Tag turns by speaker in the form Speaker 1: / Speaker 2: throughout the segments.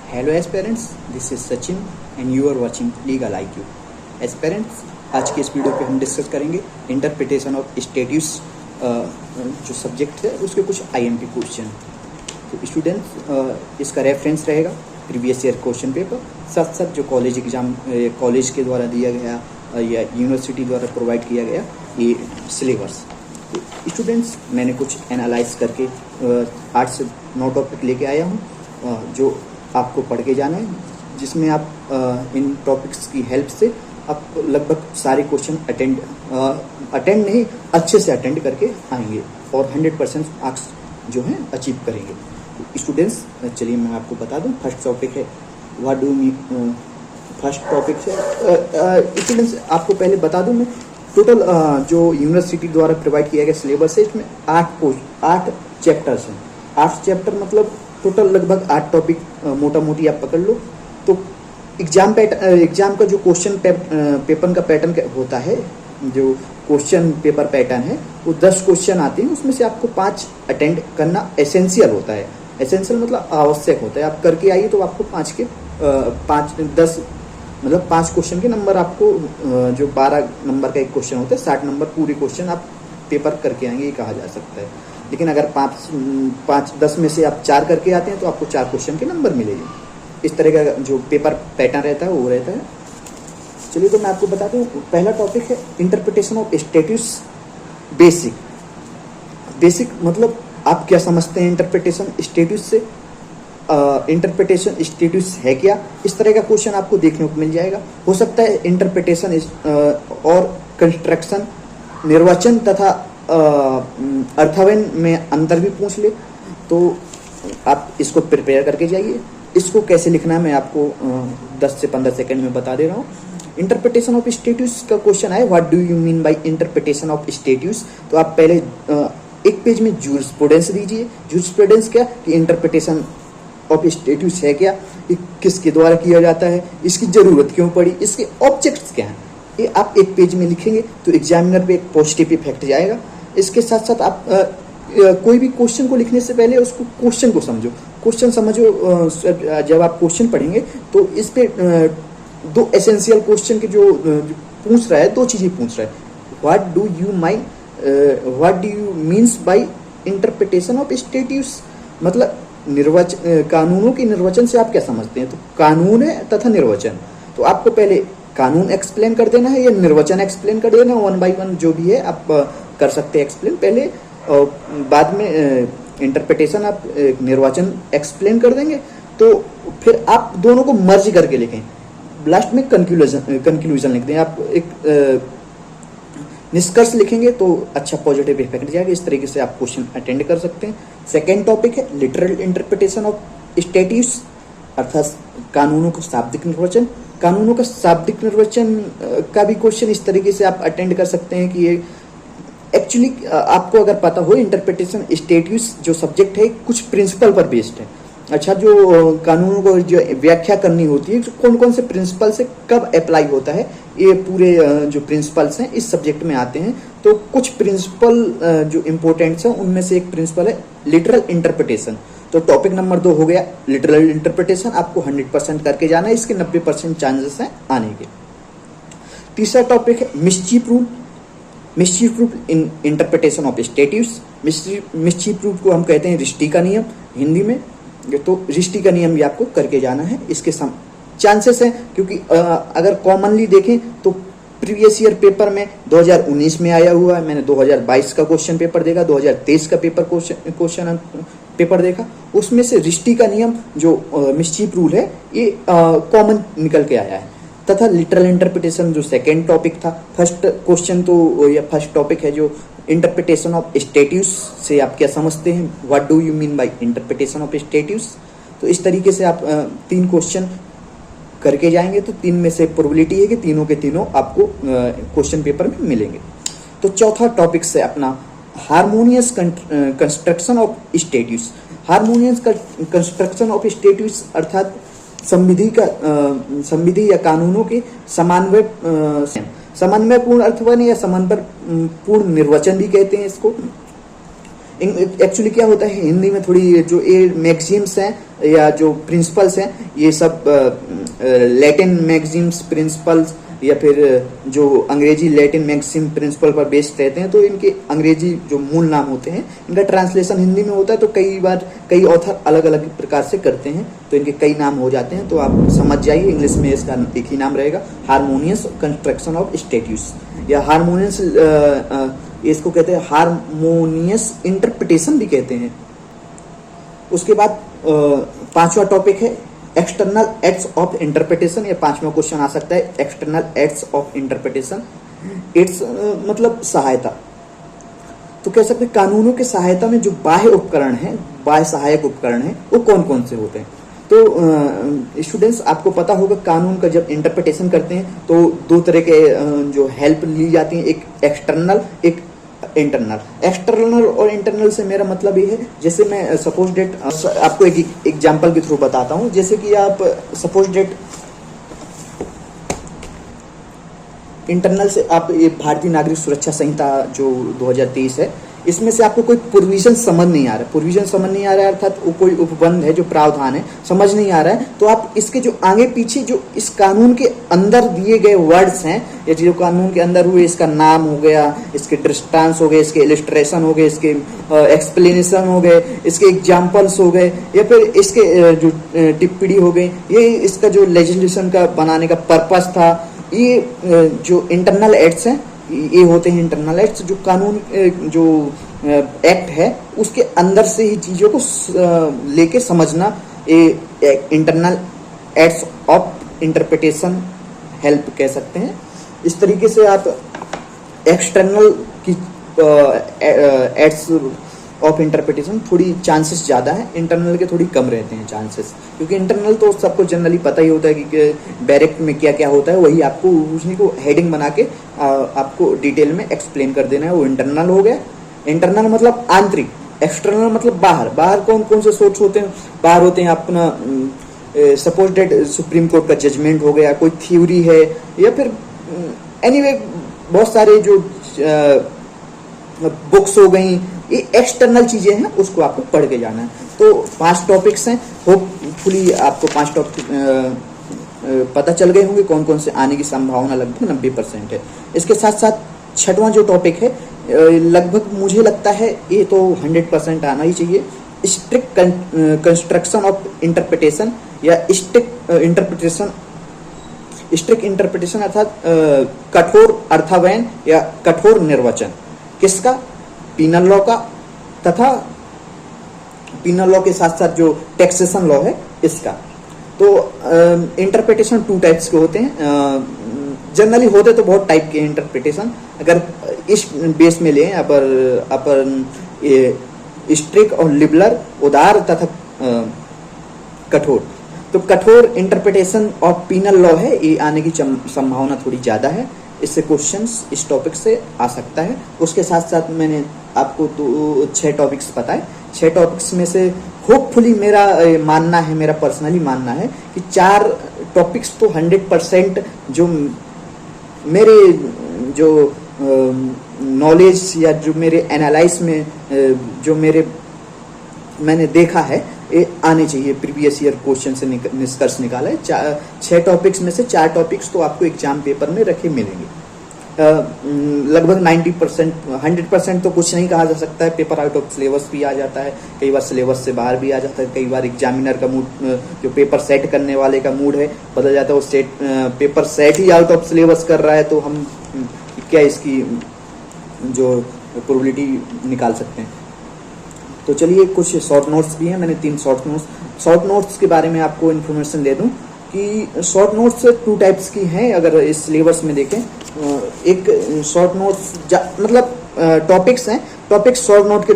Speaker 1: Hello aspirants, this is Sachin and you are watching legal IQ। Aspirants, आज के इस video पे हम डिस्कस करेंगे इंटरप्रिटेशन ऑफ स्टेट्यूस जो सब्जेक्ट है उसके कुछ IMP क्वेश्चन। तो स्टूडेंट्स, इसका रेफरेंस रहेगा प्रीवियस ईयर क्वेश्चन पेपर, साथ साथ जो कॉलेज एग्जाम कॉलेज के द्वारा दिया गया या यूनिवर्सिटी द्वारा प्रोवाइड किया गया ये सिलेबस। तो स्टूडेंट्स, मैंने कुछ एनालाइज करके 8 से 9 टॉपिक लेके आया हूँ जो आपको पढ़ के जाना है, जिसमें आप इन टॉपिक्स की हेल्प से आप लगभग सारे क्वेश्चन अटेंड नहीं अच्छे से अटेंड करके आएंगे और 100% मार्क्स जो हैं अचीव करेंगे। तो स्टूडेंट्स, चलिए मैं आपको बता दूं, फर्स्ट टॉपिक है what do me. First topic है स्टूडेंट्स, आपको पहले बता दूं मैं टोटल जो यूनिवर्सिटी द्वारा प्रोवाइड किया गया सिलेबस है इसमें 8 चैप्टर्स हैं। 8 चैप्टर मतलब टोटल लगभग 8 टॉपिक मोटा मोटी आप पकड़ लो। तो एग्जाम का जो क्वेश्चन पेपर का पैटर्न होता है, जो क्वेश्चन पेपर पैटर्न है वो 10 क्वेश्चन आते हैं, उसमें से आपको 5 अटेंड करना एसेंशियल होता है। एसेंशियल मतलब आवश्यक होता है। आप करके आइए तो आपको 5 क्वेश्चन के नंबर आपको जो 12 नंबर का एक क्वेश्चन होता है 60 नंबर पूरे क्वेश्चन आप पेपर करके आएंगे, ये कहा जा सकता है। लेकिन अगर 10 में से आप 4 करके आते हैं तो आपको 4 क्वेश्चन के नंबर मिलेंगे। इस तरह का जो पेपर पैटर्न रहता है वो रहता है। चलिए, तो मैं आपको बता दूं, पहला टॉपिक है इंटरप्रिटेशन ऑफ स्टेट्यूस। बेसिक मतलब आप क्या समझते हैं इंटरप्रिटेशन स्टेट्यूस से, इंटरप्रिटेशन स्टेट्यूस है क्या, इस तरह का क्वेश्चन आपको देखने को मिल जाएगा। हो सकता है इंटरप्रिटेशन और कंस्ट्रक्शन, निर्वचन तथा अर्थवन में अंतर भी पूछ ले, तो आप इसको प्रिपेयर करके जाइए। इसको कैसे लिखना है मैं आपको 10 से 15 सेकंड में बता दे रहा हूँ। इंटरप्रिटेशन ऑफ स्टेट्यूस का क्वेश्चन है what do you mean by interpretation of statutes. तो आप पहले एक पेज में जूरिस्प्रूडेंस दीजिए। जूरिस्प्रूडेंस क्या कि इंटरप्रिटेशन ऑफ स्टेट्यूस है क्या, ये किसके द्वारा किया जाता है, इसकी जरूरत क्यों पड़ी, इसके ऑब्जेक्ट्स क्या हैं, ये आप एक पेज में लिखेंगे तो एग्जामिनर पे एक पॉजिटिव इफेक्ट जाएगा। इसके साथ साथ आप कोई भी क्वेश्चन को लिखने से पहले उसको क्वेश्चन को समझो। क्वेश्चन समझो, जब आप क्वेश्चन पढ़ेंगे तो इस पे 2 एसेंशियल क्वेश्चन के जो पूछ रहा है, 2 चीजें पूछ रहा है। What do you means by interpretation of statutes, मतलब कानूनों के निर्वचन से आप क्या समझते हैं। तो कानून है तथा निर्वचन, तो आपको पहले कानून एक्सप्लेन कर देना है या निर्वचन एक्सप्लेन कर देना है। 1 by 1 जो भी है आप कर सकते हैं एक्सप्लेन पहले, और बाद में इंटरप्रिटेशन आप निर्वचन एक्सप्लेन कर देंगे। तो फिर आप दोनों को मर्ज करके लिखें, लास्ट में कंक्लूजन लिख दें। आप एक निष्कर्ष लिखेंगे तो अच्छा पॉजिटिव इफेक्ट जाएगा। इस तरीके से आप क्वेश्चन अटेंड कर सकते हैं। सेकेंड टॉपिक है लिटरल इंटरप्रिटेशन ऑफ स्टेट्यूस, अर्थात कानूनों का शाब्दिक निर्वचन। कानूनों का शाब्दिक निर्वचन का भी क्वेश्चन इस तरीके से आप अटेंड कर सकते हैं कि ये एक्चुअली आपको अगर पता हो, इंटरप्रिटेशन स्टेट्यूस जो सब्जेक्ट है कुछ प्रिंसिपल पर बेस्ड है। अच्छा, जो कानूनों को जो व्याख्या करनी होती है, कौन कौन से प्रिंसिपल से कब अप्लाई होता है, ये पूरे जो प्रिंसिपल्स हैं इस सब्जेक्ट में आते हैं। तो कुछ प्रिंसिपल जो इम्पोर्टेंट्स हैं उनमें से एक प्रिंसिपल है लिटरल इंटरप्रिटेशन। तो टॉपिक नंबर 2 हो गया लिटरल इंटरप्रिटेशन। आपको 100% करके जाना है, इसके 90% चांसेस हैं आने के। तीसरा टॉपिक है mischief rule. Mischief rule in interpretation of statutes. Mischief rule को हम कहते हैं रिश्ती का नियम हिंदी में। तो रिश्ती का नियम भी आपको करके जाना है। इसके चांसेस हैं, क्योंकि अगर कॉमनली देखें तो प्रीवियस ईयर पेपर में 2019 में आया हुआ है। मैंने 2022 का क्वेश्चन पेपर देखा, 2023 का क्वेश्चन पेपर देखा, उसमें से रिश्ती का नियम जो मिस्चीफ रूल है ये कॉमन निकल के आया है। तथा लिटरल इंटरप्रिटेशन जो सेकेंड टॉपिक था, फर्स्ट क्वेश्चन तो या फर्स्ट टॉपिक है जो इंटरप्रिटेशन ऑफ स्टेट्यूस से आप क्या समझते हैं, what do you mean by interpretation of statutes. तो इस तरीके से आप 3 क्वेश्चन करके जाएंगे तो 3 में से प्रोबेबिलिटी है कि तीनों के तीनों आपको क्वेश्चन पेपर में मिलेंगे। तो चौथा टॉपिक से अपना harmonious construction of statutes. Harmonious construction of statutes अर्थात संविधि या कानूनों के समन्वयपूर्ण अर्थवन या समन्वयपूर्ण निर्वचन भी कहते हैं इसको। एक्चुअली क्या होता है हिंदी में थोड़ी जो ये मैगजीम्स हैं या जो प्रिंसिपल्स हैं ये सब लैटिन मैगजीम्स प्रिंसिपल्स या फिर जो अंग्रेजी लैटिन मैगजीम प्रिंसिपल पर बेस्ड रहते हैं, तो इनके अंग्रेजी जो मूल नाम होते हैं इनका ट्रांसलेशन हिंदी में होता है, तो कई बार कई ऑथर अलग अलग प्रकार से करते हैं तो इनके कई नाम हो जाते हैं। तो आप समझ जाइए इंग्लिश में इसका एक ही नाम रहेगा, हारमोनियस कंस्ट्रक्शन ऑफ स्टेट्यूस या हारमोनियस, इसको कहते हैं हारमोनियस इंटरप्रिटेशन भी कहते हैं। उसके बाद पांचवा टॉपिक है एक्सटर्नल एक्ट्स ऑफ इंटरप्रिटेशन, या पांचवा क्वेश्चन आ सकता है external acts of interpretation. It's मतलब सहायता, तो कह सकते हैं कानूनों के सहायता में जो बाह्य उपकरण हैं, बाह्य सहायक उपकरण हैं, वो कौन कौन से होते हैं। तो स्टूडेंट्स आपको पता होगा कानून का जब इंटरप्रिटेशन करते हैं तो दो तरह के जो हेल्प ली जाती है, एक एक्सटर्नल एक इंटरनल। एक्सटर्नल और इंटरनल से मेरा मतलब ये है, जैसे मैं सपोज डेट आपको एक एग्जांपल के थ्रू बताता हूँ। जैसे कि आप सपोज डेट इंटरनल से आप ये भारतीय नागरिक सुरक्षा संहिता जो 2023 है, इसमें से आपको कोई प्रोविजन समझ नहीं आ रहा है, प्रोविजन समझ नहीं आ रहा है अर्थात वो कोई उपबंध है जो प्रावधान है समझ नहीं आ रहा है, तो आप इसके जो आगे पीछे जो इस कानून के अंदर दिए गए वर्ड्स हैं या जो कानून के अंदर हुए, इसका नाम हो गया, इसके दृष्टांत हो गए, इसके इलिस्ट्रेशन हो गए, इसके एक्सप्लेनेशन हो गए, इसके एग्जाम्पल्स हो गए, या फिर इसके जो टिप्पणी हो गई, ये इसका जो लेजिस्लेशन का बनाने का पर्पस था, ये जो इंटरनल एक्ट्स हैं ये होते हैं इंटरनल एक्ट्स। जो कानून जो एक्ट है उसके अंदर से ही चीजों को लेके समझना, ये internal acts of interpretation help कह सकते हैं। इस तरीके से आप एक्सटर्नल की एक्ट्स ऑफ इंटरप्रिटेशन थोड़ी चांसेस ज़्यादा है, इंटरनल के थोड़ी कम रहते हैं चांसेस, क्योंकि इंटरनल तो सबको जनरली पता ही होता है कि डायरेक्ट में क्या क्या होता है, वही आपको उसी को हेडिंग बना के आपको डिटेल में एक्सप्लेन कर देना है, वो इंटरनल हो गया। इंटरनल मतलब आंतरिक, एक्सटर्नल मतलब बाहर। बाहर कौन कौन से सोर्स होते हैं, बाहर होते हैं अपना सपोज डेट सुप्रीम कोर्ट का जजमेंट हो गया, कोई थ्योरी है, या फिर एनीवे बहुत सारे जो बुक्स हो गई, ये एक्सटर्नल चीजें हैं, उसको आपको पढ़ के जाना है। तो 5 टॉपिक्स हैं, होपफुली आपको 5 टॉपिक पता चल गए होंगे कौन कौन से आने की संभावना लगभग 90% है। इसके साथ साथ छठवां जो टॉपिक है लगभग मुझे लगता है ये तो 100% आना ही चाहिए, स्ट्रिक्ट कंस्ट्रक्शन ऑफ इंटरप्रिटेशन या स्ट्रिक्ट इंटरप्रिटेशन अर्थात कठोर अर्थावयन या कठोर निर्वचन। किसका? पीनल लॉ का, तथा पीनल लॉ के साथ साथ जो टैक्सेशन लॉ है इसका। तो इंटरप्रिटेशन 2 टाइप्स के होते हैं, जनरली होते तो बहुत टाइप के इंटरप्रिटेशन। अगर इस बेस में लें अपन स्ट्रिक्ट और लिबरल, उदार तथा कठोर, तो कठोर इंटरप्रिटेशन ऑफ पीनल लॉ है, ये आने की संभावना थोड़ी ज्यादा है। इससे क्वेश्चंस इस टॉपिक से आ सकता है। उसके साथ साथ मैंने आपको 6 टॉपिक्स बताए, 6 टॉपिक्स में से होपफुली मेरा मानना है, मेरा पर्सनली मानना है कि 4 टॉपिक्स तो 100% जो मेरे जो नॉलेज या जो मेरे एनालाइज में जो मैंने देखा है ये आने चाहिए, प्रीवियस ईयर क्वेश्चन से निष्कर्ष निकाला है। 6 टॉपिक्स में से 4 टॉपिक्स तो आपको एग्जाम पेपर में रखे मिलेंगे। लगभग 90%, 100% तो कुछ नहीं कहा जा सकता है, पेपर आउट ऑफ सिलेबस भी आ जाता है, कई बार सिलेबस से बाहर भी आ जाता है, कई बार एग्जामिनर का मूड, जो पेपर सेट करने वाले का मूड है बदल जाता है, वो paper set he out of syllabus कर रहा है, तो हम क्या इसकी जो प्रोबेबिलिटी निकाल सकते हैं। तो चलिए कुछ शॉर्ट नोट्स भी हैं, मैंने 3 शॉर्ट नोट्स के बारे में आपको इन्फॉर्मेशन दे दूं कि शॉर्ट नोट्स 2 टाइप्स की हैं। अगर इस सिलेबस में देखें, एक शॉर्ट नोट्स मतलब टॉपिक्स हैं, टॉपिक्स शॉर्ट नोट के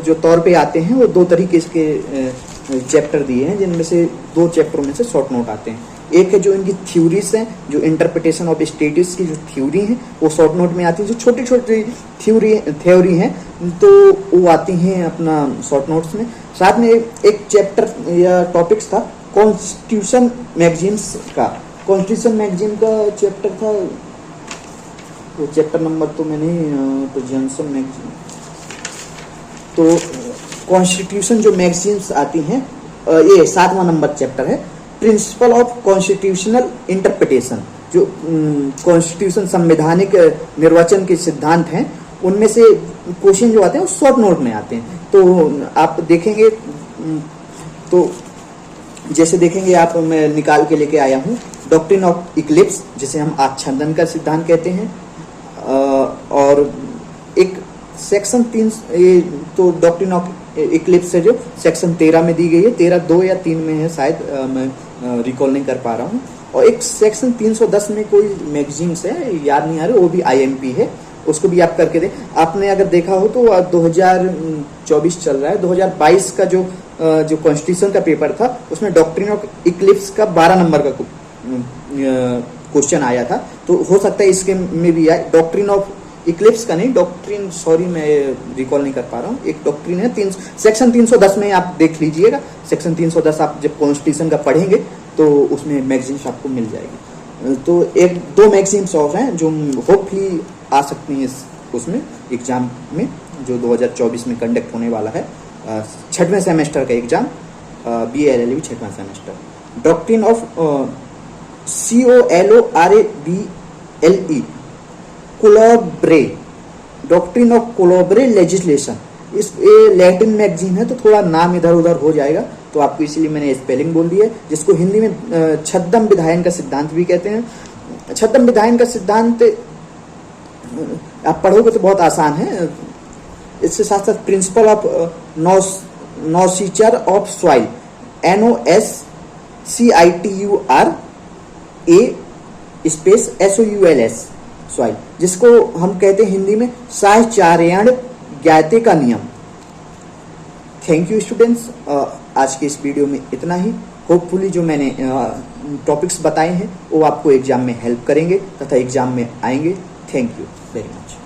Speaker 1: जो तौर पे आते हैं वो 2 तरीके के चैप्टर दिए हैं, जिनमें से 2 चैप्टरों में से शॉर्ट नोट आते हैं। एक है जो इनकी थ्योरीज हैं, जो इंटरप्रिटेशन ऑफ स्टेट्स की जो थ्योरी है वो शॉर्ट नोट में आती है, जो छोटी छोटी थ्योरी हैं तो वो आती हैं अपना शॉर्ट नोट्स में। साथ में एक चैप्टर या टॉपिक्स था कॉन्स्टिट्यूशन मैगजीन्स का, कॉन्स्टिट्यूशन मैगजीन का चैप्टर था, वो चैप्टर नंबर तो मैंने तो जॉनसन मैगजीन, तो कॉन्स्टिट्यूशन जो मैगजीन्स आती हैं, ये 7वां नंबर चैप्टर है, प्रिंसिपल ऑफ कॉन्स्टिट्यूशनल इंटरप्रिटेशन। जो कॉन्स्टिट्यूशन संवैधानिक निर्वचन के सिद्धांत हैं, उनमें से क्वेश्चन जो आते हैं वो शॉर्ट नोट में आते हैं। तो आप देखेंगे, तो जैसे देखेंगे आप, मैं निकाल के लेके आया हूँ डॉक्ट्रिन ऑफ इक्लिप्स, जिसे हम आच्छादन का सिद्धांत कहते हैं, और एक सेक्शन 3, ये तो डॉक्ट्रिन ऑफ इक्लिप्स है जो सेक्शन 13 में दी गई है, 13 2 या 3 में है शायद, मैं रिकॉल नहीं कर पा रहा हूँ। और एक सेक्शन 310 में कोई मैगजीन्स है, याद नहीं आ रही, वो भी IMP है, उसको भी आप करके दें। आपने अगर देखा हो तो 2024 चल रहा है, 2022 का जो कॉन्स्टिट्यूशन का पेपर था, उसमें डॉक्ट्रिन ऑफ इक्लिप्स का 12 नंबर का क्वेश्चन आया था। तो हो सकता है इसके में भी आए। डॉक्ट्रिन ऑफ इक्लिप्स का नहीं, डॉक्ट्रिन, सॉरी मैं रिकॉल नहीं कर पा रहा हूँ, एक डॉक्ट्रिन है सेक्शन 310 में, आप देख लीजिएगा। सेक्शन 310 आप जब कॉन्स्टिट्यूशन का पढ़ेंगे तो उसमें मैगजीन्स आपको मिल जाएगी। तो एक दो मैगजीन्स और हैं जो होपफुली आ सकती हैं उसमें एग्जाम में, जो 2024 में कंडक्ट होने वाला है, 6वें सेमेस्टर का एग्जाम, BA LLB 6वां semester. Doctrine of COLORABLE, colourable, doctrine of colourable legislation. ये लैटिन मैगजीन है, तो थोड़ा नाम इधर उधर हो जाएगा, तो आपको इसीलिए मैंने स्पेलिंग बोल दी है, जिसको हिंदी में छद्म विधायन का सिद्धांत भी कहते हैं। छद्म विधायन का सिद्धांत आप पढ़ोगे तो बहुत आसान है। इसके साथ साथ principle of noscitur of soil, NOSCITURA soil, जिसको हम कहते हैं हिंदी में साहचर्यायण ज्ञाते का नियम। थैंक यू स्टूडेंट्स, आज के इस वीडियो में इतना ही। होपफुली जो मैंने टॉपिक्स बताए हैं वो आपको एग्जाम में हेल्प करेंगे तथा एग्जाम में आएंगे। Thank you very much.